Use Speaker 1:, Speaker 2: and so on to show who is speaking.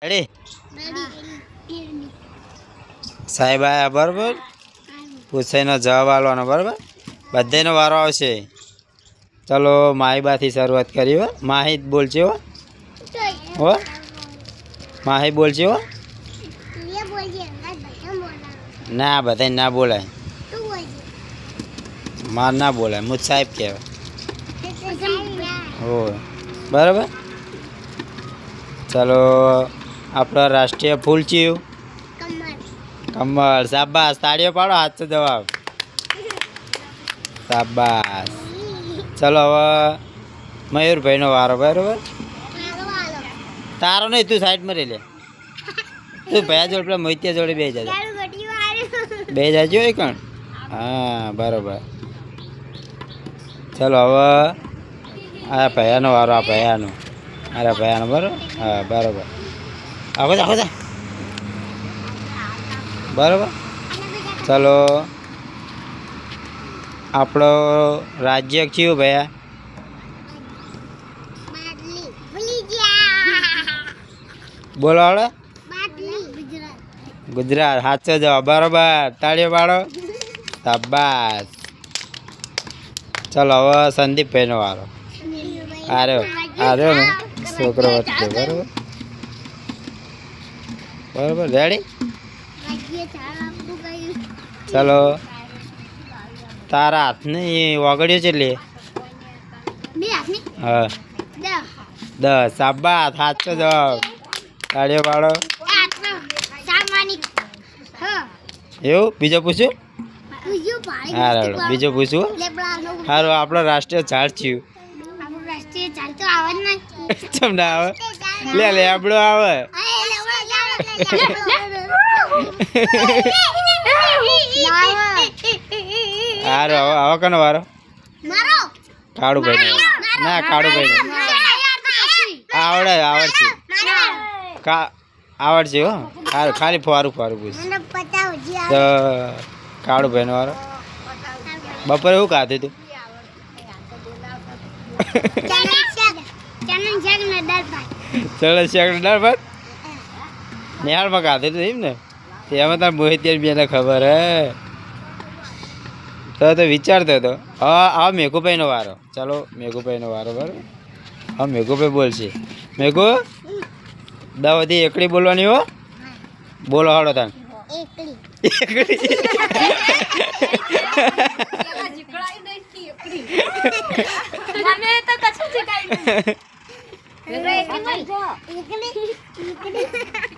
Speaker 1: ready સાહેબ આયા બરાબર પૂછાઈનો જવાબ આલવાનો બરાબર બધાનો વારો આવશે ચલો માહીબાથી શરૂઆત કરી હો માહી બોલશે હો માહી બોલશે હો ના બધા ના બોલાય માર ના બોલાય મુજ સાહેબ કહેવાય હો બરાબર ચલો આપણો રાષ્ટ્રીય ફૂલ ચિયું કમળ શાબાશ તાળીઓ પાડો હાથ જવાબ શાબાશ ચલો હવે મયુરભાઈનો વારો બરાબર તારો નહીં તું સાઈડમાં રહી લે તું ભયા જોડે પેલા મોહિત્યા જોડે બે જાય બે જાજો એ કણ હા બરાબર ચલો હવે આ ભયાનો વારો આ ભયાનો અરે ભયાનો બરાબર હા બરાબર આખો જા બરાબર ચલો આપણો રાજ્ય કયું ભયા બોલો આવડે ગુજરાત સાચો જવાબ બરાબર તાળીઓ પાડો શાબાશ ચલો હવે સંદીપભાઈનો વારો આર્યો ને છોકરો વધતો બરાબર બરાબર રેડી ચલો તારા હાથની વગડ્યો છે લે હા 10 શાબાશ સાચો જવાબ તાળીઓ પાડો એવું બીજો પૂછ્યું હા બીજો પૂછવું સારું આપણો રાષ્ટ્રીય ઝાડ થયું ચમ ના આવે લે લેબડો આવે સારું હવે કનો વારો કાળુભાઈ ના કાળુભાઈ આવડશે આવડશે હો સારું ખાલી ફારું પૂછ તો કાળુભાઈનો વારો બપોરે શું ખાધું તું ચલો શાક દાળ ભાત નિહાળમાં ખાધું તું એમ ને એમાં તાર મોહિત્યા બેને ખબર હે તો વિચારતો હતો હા મેઘુભાઈનો વારો ચાલો મેઘુભાઈનો વારો બરાબર હા મેઘુભાઈ બોલશે મેઘુ દવથી એકડી બોલવાની હો બોલો હાડો તાન